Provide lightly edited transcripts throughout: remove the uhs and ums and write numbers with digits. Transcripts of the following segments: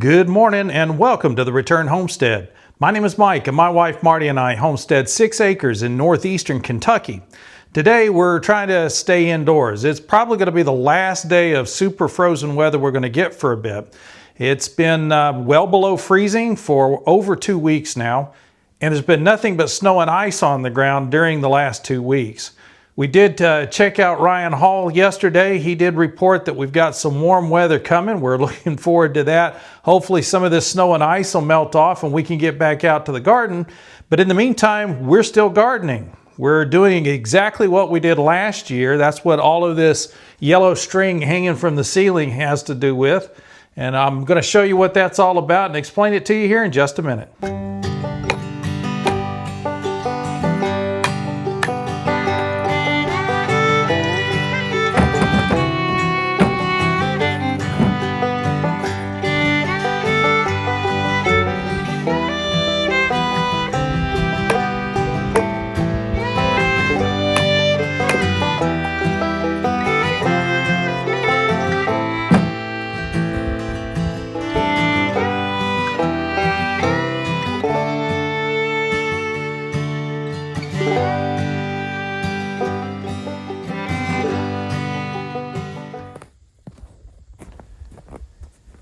Good morning and welcome to the Return Homestead. My name is Mike and my wife Marty and I homestead 6 acres in northeastern Kentucky. Today we're trying to stay indoors. It's probably going to be the last day of super frozen weather we're going to get for a bit. It's been well below freezing for over 2 weeks now, and there's been nothing but snow and ice on the ground during the last 2 weeks. We did check out Ryan Hall yesterday. He did report that we've got some warm weather coming. We're looking forward to that. Hopefully some of this snow and ice will melt off and we can get back out to the garden. But in the meantime, we're still gardening. We're doing exactly what we did last year. That's what all of this yellow string hanging from the ceiling has to do with. And I'm going to show you what that's all about and explain it to you here in just a minute.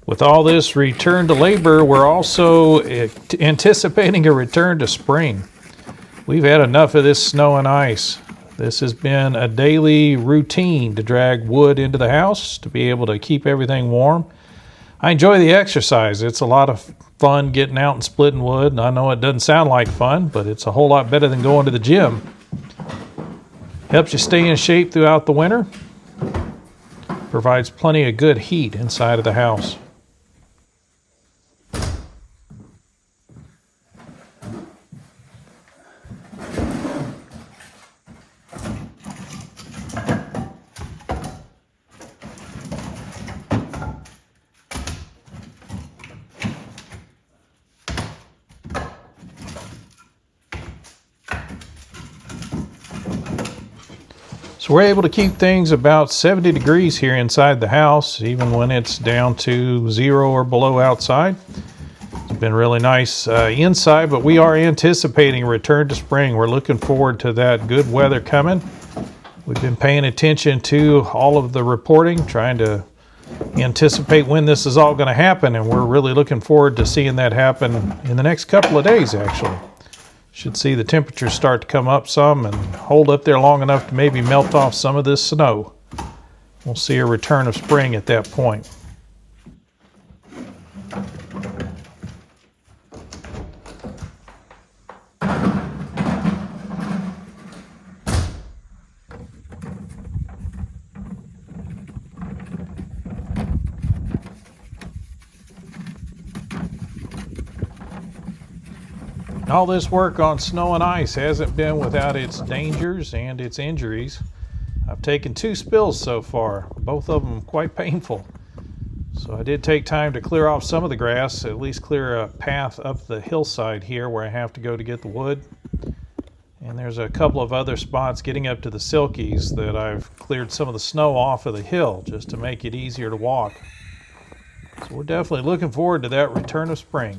With all this return to labor, we're also anticipating a return to spring. We've had enough of this snow and ice. This has been a daily routine to drag wood into the house to be able to keep everything warm. I enjoy the exercise. It's a lot of fun getting out and splitting wood. And I know it doesn't sound like fun, but it's a whole lot better than going to the gym. Helps you stay in shape throughout the winter. Provides plenty of good heat inside of the house. So we're able to keep things about 70 degrees here inside the house, even when it's down to 0 or below outside. It's been really nice inside, but we are anticipating a return to spring. We're looking forward to that good weather coming. We've been paying attention to all of the reporting, trying to anticipate when this is all going to happen, and we're really looking forward to seeing that happen in the next couple of days, actually. Should see the temperatures start to come up some and hold up there long enough to maybe melt off some of this snow. We'll see a return of spring at that point. All this work on snow and ice hasn't been without its dangers and its injuries. I've taken 2 spills so far, both of them quite painful. So I did take time to clear off some of the grass, at least clear a path up the hillside here where I have to go to get the wood. And there's a couple of other spots getting up to the silkies that I've cleared some of the snow off of the hill just to make it easier to walk. So we're definitely looking forward to that return of spring.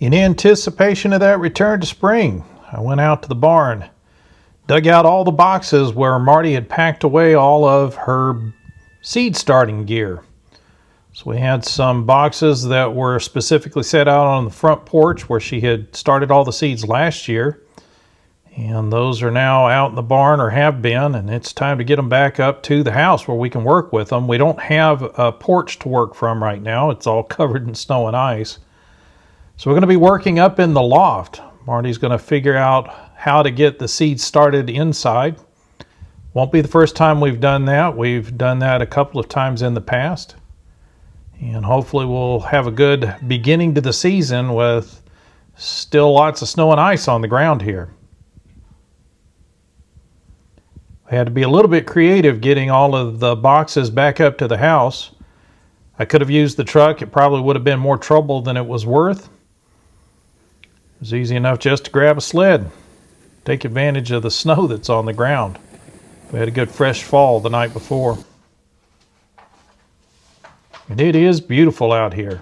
In anticipation of that return to spring, I went out to the barn, dug out all the boxes where Marty had packed away all of her seed starting gear. So we had some boxes that were specifically set out on the front porch where she had started all the seeds last year. And those are now out in the barn, or have been, and it's time to get them back up to the house where we can work with them. We don't have a porch to work from right now. It's all covered in snow and ice. So we're going to be working up in the loft. Marty's going to figure out how to get the seeds started inside. Won't be the first time we've done that. We've done that a couple of times in the past. And hopefully we'll have a good beginning to the season with still lots of snow and ice on the ground here. I had to be a little bit creative getting all of the boxes back up to the house. I could have used the truck. It probably would have been more trouble than it was worth. It was easy enough just to grab a sled, take advantage of the snow that's on the ground. We had a good fresh fall the night before. And it is beautiful out here.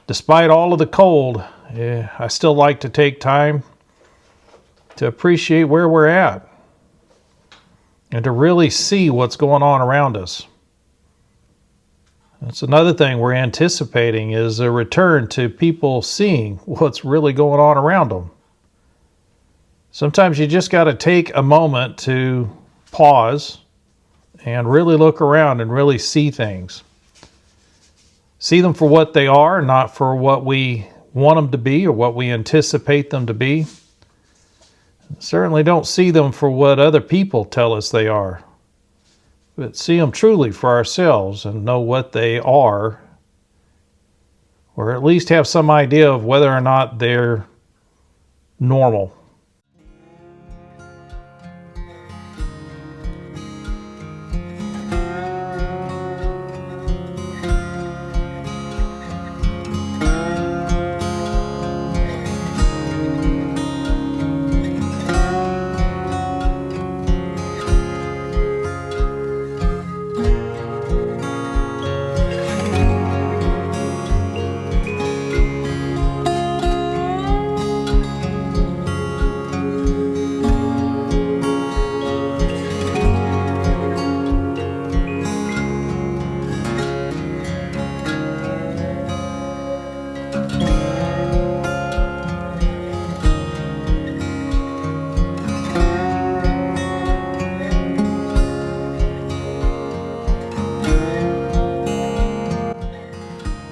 Despite all of the cold, I still like to take time to appreciate where we're at and to really see what's going on around us. That's another thing we're anticipating, is a return to people seeing what's really going on around them. Sometimes you just got to take a moment to pause and really look around and really see things. See them for what they are, not for what we want them to be or what we anticipate them to be. Certainly don't see them for what other people tell us they are, but see them truly for ourselves and know what they are, or at least have some idea of whether or not they're normal.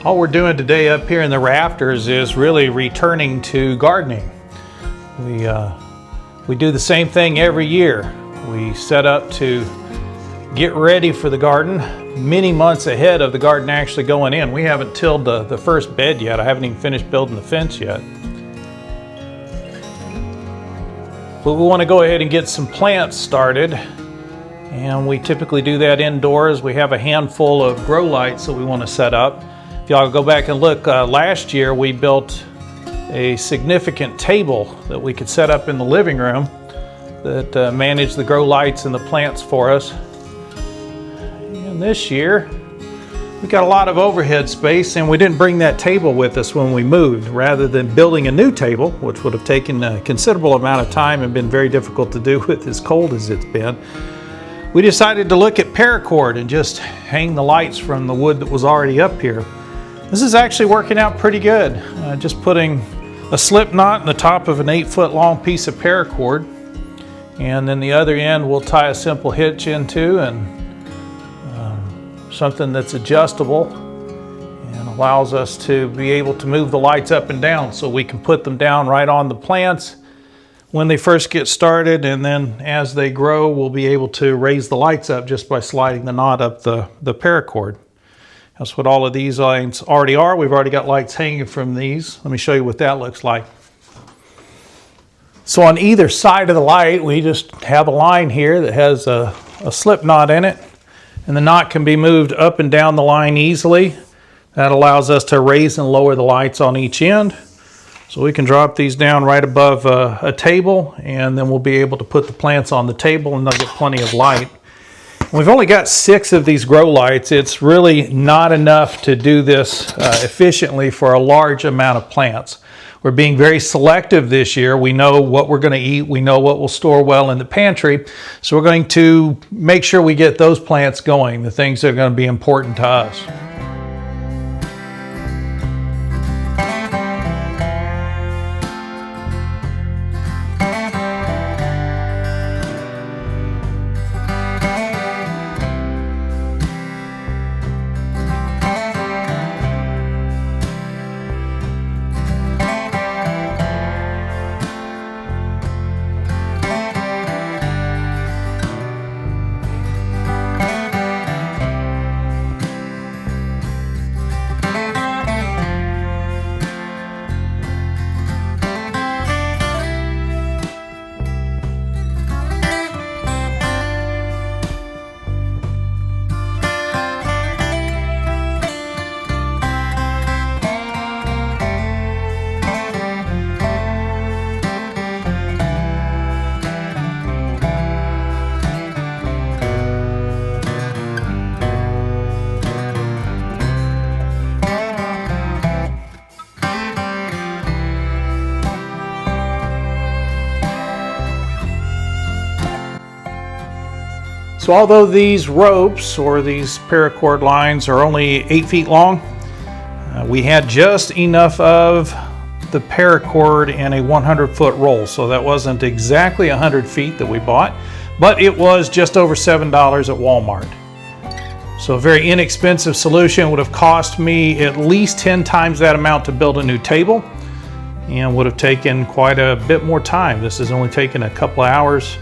All we're doing today up here in the rafters is really returning to gardening. We do the same thing every year. We set up to get ready for the garden many months ahead of the garden actually going in. We haven't tilled the first bed yet. I haven't even finished building the fence yet. But we want to go ahead and get some plants started. And we typically do that indoors. We have a handful of grow lights that we want to set up. If y'all go back and look, last year we built a significant table that we could set up in the living room that managed the grow lights and the plants for us. And this year we got a lot of overhead space, and we didn't bring that table with us when we moved. Rather than building a new table, which would have taken a considerable amount of time and been very difficult to do with as cold as it's been, we decided to look at paracord and just hang the lights from the wood that was already up here. This is actually working out pretty good. Just putting a slip knot in the top of an 8-foot long piece of paracord, and then the other end we'll tie a simple hitch into, and something that's adjustable and allows us to be able to move the lights up and down, so we can put them down right on the plants when they first get started, and then as they grow we'll be able to raise the lights up just by sliding the knot up the paracord. That's what all of these lights already are. We've already got lights hanging from these. Let me show you what that looks like. So on either side of the light, we just have a line here that has a slip knot in it, and the knot can be moved up and down the line easily. That allows us to raise and lower the lights on each end. So we can drop these down right above a table, and then we'll be able to put the plants on the table and they'll get plenty of light. We've only got 6 of these grow lights. It's really not enough to do this efficiently for a large amount of plants. We're being very selective this year. We know what we're going to eat. We know what will store well in the pantry. So we're going to make sure we get those plants going, the things that are going to be important to us. So although these ropes or these paracord lines are only 8 feet long, we had just enough of the paracord in a 100-foot roll. So that wasn't exactly 100 feet that we bought, but it was just over $7 at Walmart. So a very inexpensive solution. Would have cost me at least 10 times that amount to build a new table, and would have taken quite a bit more time. This has only taken a couple of hours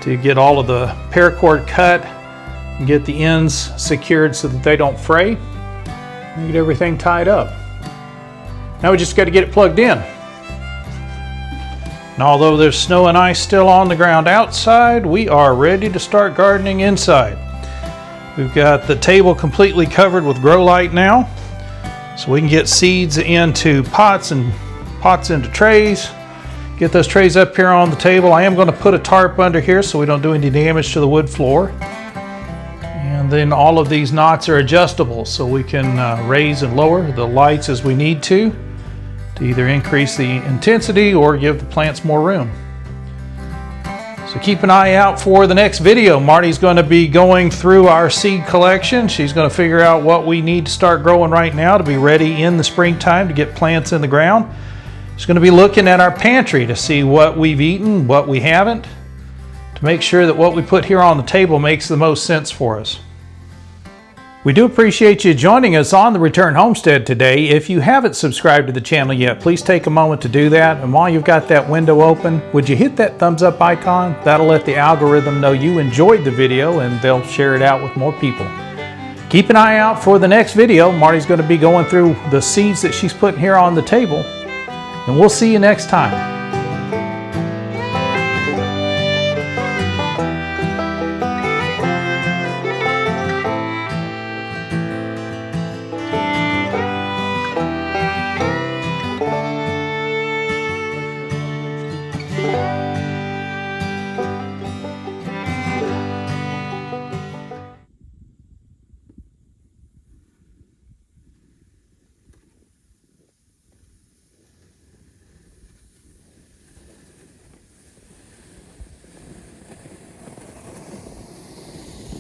to get all of the paracord cut and get the ends secured so that they don't fray and get everything tied up. Now we just got to get it plugged in. And although there's snow and ice still on the ground outside, we are ready to start gardening inside. We've got the table completely covered with grow light now, so we can get seeds into pots and pots into trays. Get those trays up here on the table. I am going to put a tarp under here so we don't do any damage to the wood floor. And then all of these knots are adjustable, so we can raise and lower the lights as we need to either increase the intensity or give the plants more room. So keep an eye out for the next video. Marty's going to be going through our seed collection. She's going to figure out what we need to start growing right now to be ready in the springtime to get plants in the ground. She's going to be looking at our pantry to see what we've eaten, what we haven't, to make sure that what we put here on the table makes the most sense for us. We do appreciate you joining us on the Return Homestead today. If you haven't subscribed to the channel yet, please take a moment to do that. And while you've got that window open, would you hit that thumbs up icon? That'll let the algorithm know you enjoyed the video and they'll share it out with more people. Keep an eye out for the next video. Marty's going to be going through the seeds that she's putting here on the table. And we'll see you next time.